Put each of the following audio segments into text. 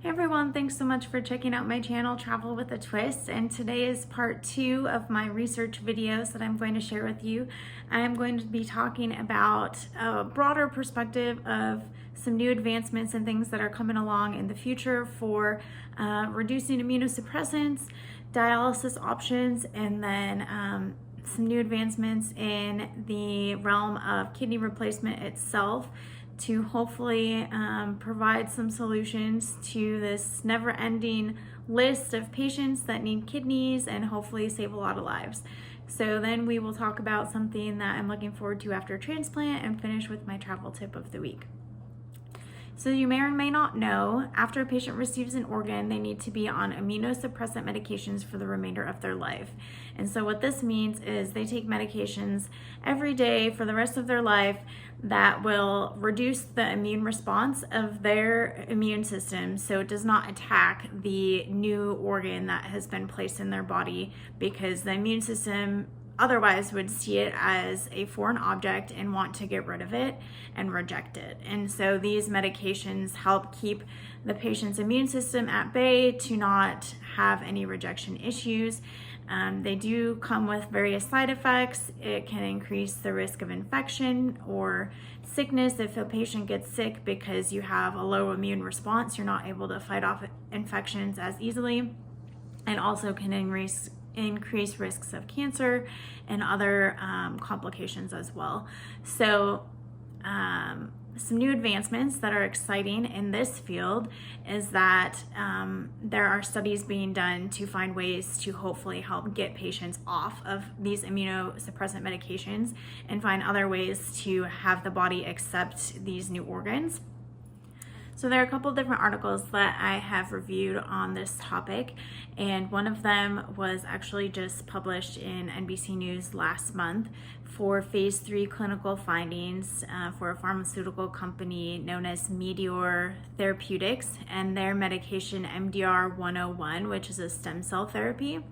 Hey everyone, thanks so much for checking out my channel, Travel with a Twist, and today is part 2 of my research videos that I'm going to share with you. I'm going to be talking about a broader perspective of some new advancements and things that are coming along in the future for reducing immunosuppressants, dialysis options, and then some new advancements in the realm of kidney replacement itself, to hopefully provide some solutions to this never-ending list of patients that need kidneys and hopefully save a lot of lives. So then we will talk about something that I'm looking forward to after transplant and finish with my travel tip of the week. So you may or may not know, after a patient receives an organ, they need to be on immunosuppressant medications for the remainder of their life. And so what this means is they take medications every day for the rest of their life that will reduce the immune response of their immune system so it does not attack the new organ that has been placed in their body, because the immune system otherwise would see it as a foreign object and want to get rid of it and reject it. And so these medications help keep the patient's immune system at bay to not have any rejection issues. They do come with various side effects. It can increase the risk of infection or sickness if a patient gets sick because you have a low immune response. You're not able to fight off infections as easily, and also can increase risks of cancer and other complications as well. So some new advancements that are exciting in this field is that there are studies being done to find ways to hopefully help get patients off of these immunosuppressant medications and find other ways to have the body accept these new organs. So there are a couple of different articles that I have reviewed on this topic, and one of them was actually just published in NBC News last month for phase 3 clinical findings for a pharmaceutical company known as Meteor Therapeutics and their medication MDR-101, which is a stem cell therapy.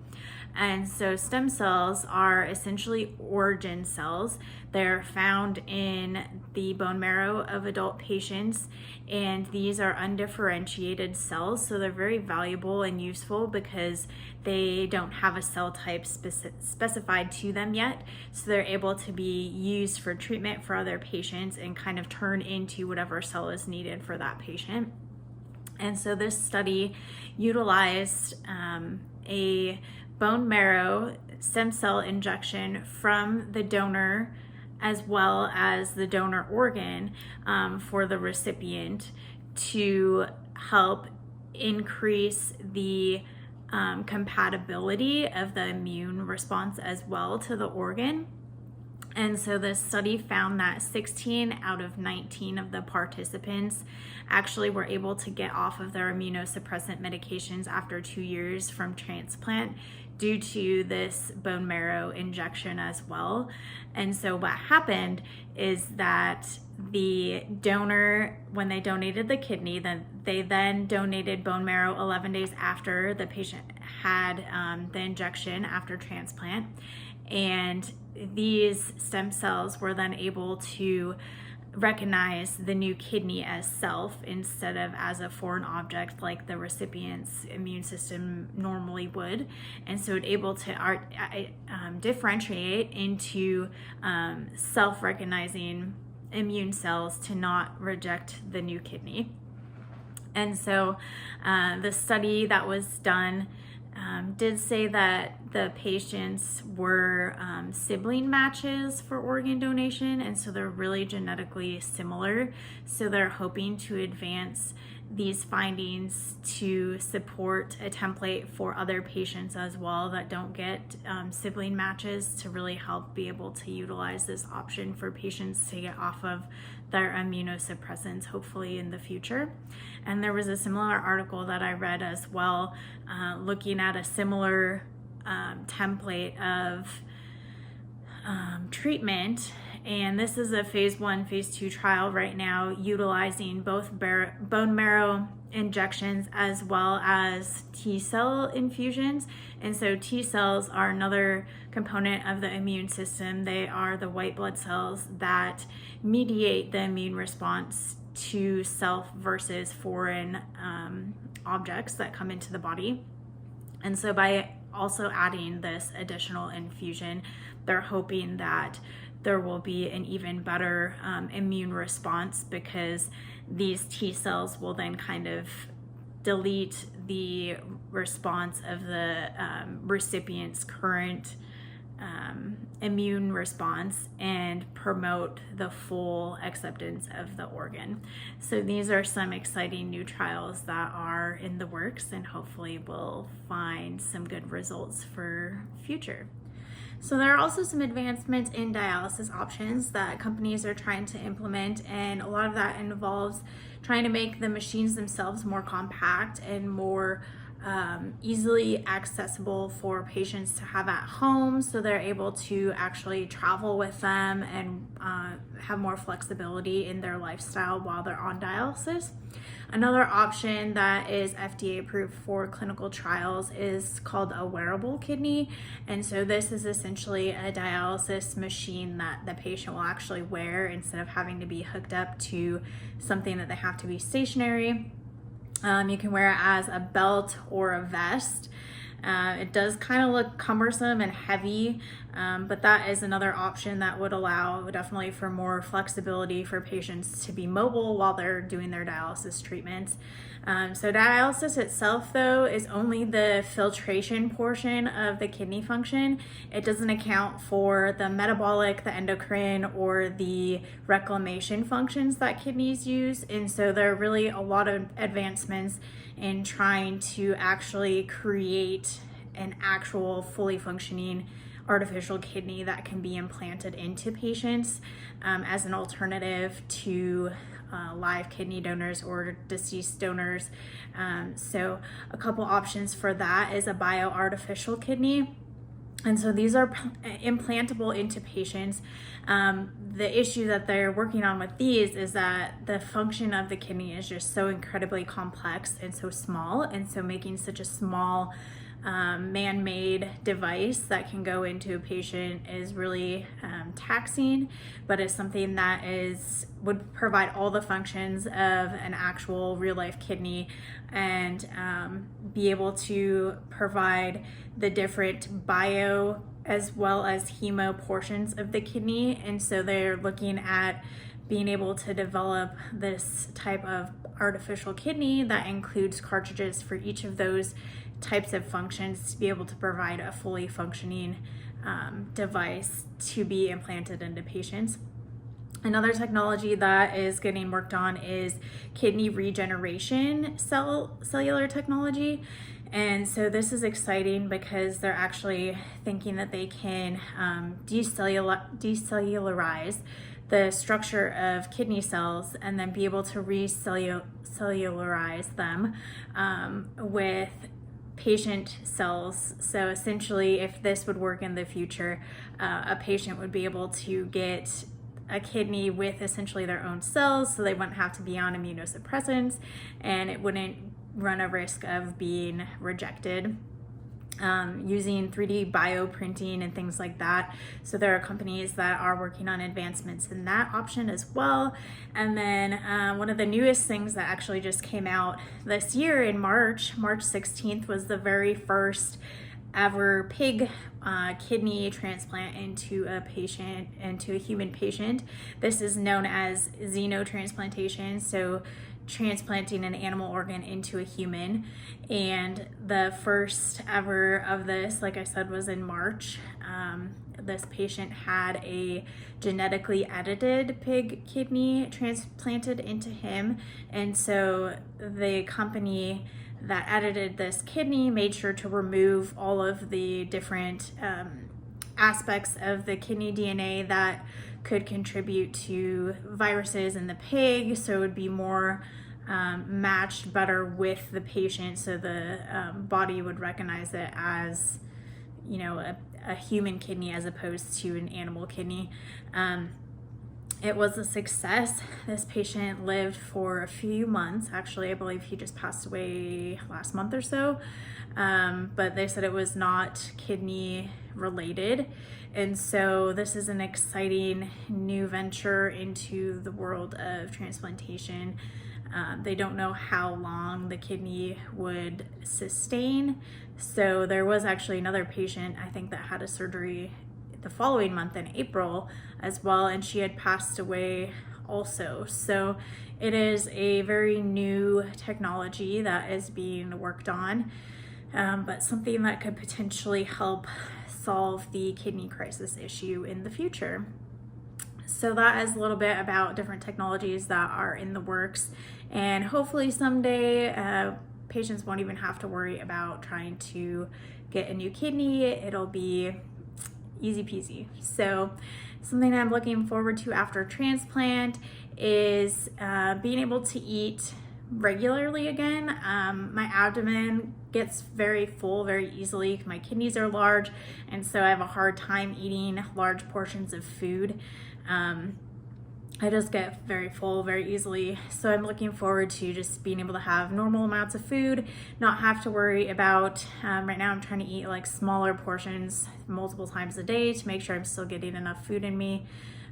And so stem cells are essentially origin cells. They're found in the bone marrow of adult patients, and these are undifferentiated cells, so they're very valuable and useful because they don't have a cell type specified to them yet, so they're able to be used for treatment for other patients and kind of turn into whatever cell is needed for that patient. And so this study utilized a bone marrow stem cell injection from the donor as well as the donor organ for the recipient to help increase the compatibility of the immune response as well to the organ. And so this study found that 16 out of 19 of the participants actually were able to get off of their immunosuppressant medications after 2 years from transplant due to this bone marrow injection as well. And so what happened is that the donor, when they donated the kidney, then they donated bone marrow 11 days after the patient had the injection after transplant. And these stem cells were then able to recognize the new kidney as self instead of as a foreign object like the recipient's immune system normally would. And so it able to differentiate into self-recognizing immune cells to not reject the new kidney. And so the study that was done did say that the patients were sibling matches for organ donation, and so they're really genetically similar. So they're hoping to advance these findings to support a template for other patients as well that don't get sibling matches, to really help be able to utilize this option for patients to get off of their immunosuppressants hopefully in the future. And there was a similar article that I read as well looking at a similar template of treatment, and this is a phase 1, phase 2 trial right now utilizing both bone marrow injections as well as T cell infusions. And so T cells are another component of the immune system. They are the white blood cells that mediate the immune response to self versus foreign objects that come into the body. And so by also adding this additional infusion, they're hoping that there will be an even better immune response, because these T cells will then kind of delete the response of the recipient's current immune response and promote the full acceptance of the organ. So these are some exciting new trials that are in the works, and hopefully we'll find some good results for future. So there are also some advancements in dialysis options that companies are trying to implement, and a lot of that involves trying to make the machines themselves more compact and more easily accessible for patients to have at home, so they're able to actually travel with them and have more flexibility in their lifestyle while they're on dialysis. Another option that is FDA approved for clinical trials is called a wearable kidney. And so this is essentially a dialysis machine that the patient will actually wear instead of having to be hooked up to something that they have to be stationary. You can wear it as a belt or a vest. It does kind of look cumbersome and heavy, but that is another option that would allow definitely for more flexibility for patients to be mobile while they're doing their dialysis treatments. So dialysis itself, though, is only the filtration portion of the kidney function. It doesn't account for the metabolic, the endocrine, or the reclamation functions that kidneys use. And so there are really a lot of advancements in trying to actually create an actual fully functioning artificial kidney that can be implanted into patients as an alternative to live kidney donors or deceased donors. So a couple options for that is a bioartificial kidney. And so these are implantable into patients. The issue that they're working on with these is that the function of the kidney is just so incredibly complex and so small. And so making such a small man-made device that can go into a patient is really taxing, but it's something that would provide all the functions of an actual real-life kidney, and be able to provide the different bio as well as hemo portions of the kidney. And so they're looking at being able to develop this type of artificial kidney that includes cartridges for each of those types of functions to be able to provide a fully functioning device to be implanted into patients. Another technology that is getting worked on is kidney regeneration cellular technology. And so this is exciting because they're actually thinking that they can decellularize the structure of kidney cells and then be able to recellularize them with patient cells. So essentially, if this would work in the future, a patient would be able to get a kidney with essentially their own cells, so they wouldn't have to be on immunosuppressants, and it wouldn't run a risk of being rejected. Using 3D bioprinting and things like that. So there are companies that are working on advancements in that option as well. And then one of the newest things that actually just came out this year in March 16th, was the very first ever pig kidney transplant into a human patient. This is known as xenotransplantation. So transplanting an animal organ into a human, and the first ever of this, like I said, was in March. This patient had a genetically edited pig kidney transplanted into him, and so the company that edited this kidney made sure to remove all of the different aspects of the kidney DNA that could contribute to viruses in the pig, so it would be more matched better with the patient, so the body would recognize it as, you know, a human kidney as opposed to an animal kidney. It was a success. This patient lived for a few months. Actually, I believe he just passed away last month or so. But they said it was not kidney related. And so this is an exciting new venture into the world of transplantation. They don't know how long the kidney would sustain. So there was actually another patient, I think, that had a surgery the following month in April as well, and she had passed away also. So it is a very new technology that is being worked on, but something that could potentially help solve the kidney crisis issue in the future. So that is a little bit about different technologies that are in the works, and hopefully someday patients won't even have to worry about trying to get a new kidney. It'll be easy peasy. So something I'm looking forward to after transplant is being able to eat regularly again. My abdomen gets very full very easily. My kidneys are large, and so I have a hard time eating large portions of food. I just get very full very easily. So I'm looking forward to just being able to have normal amounts of food, not have to worry about, right now I'm trying to eat like smaller portions multiple times a day to make sure I'm still getting enough food in me.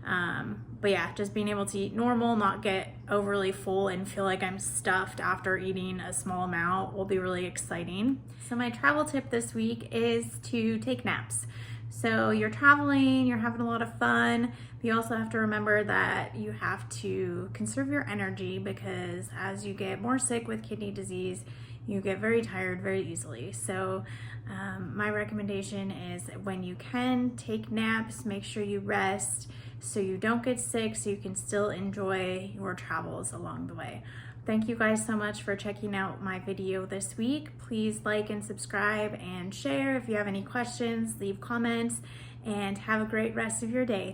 But yeah, just being able to eat normal, not get overly full and feel like I'm stuffed after eating a small amount will be really exciting. So my travel tip this week is to take naps. So you're traveling, you're having a lot of fun, but you also have to remember that you have to conserve your energy, because as you get more sick with kidney disease, you get very tired very easily. So my recommendation is, when you can, take naps, make sure you rest so you don't get sick, so you can still enjoy your travels along the way. Thank you guys so much for checking out my video this week. Please like and subscribe and share. If you have any questions, leave comments, and have a great rest of your day.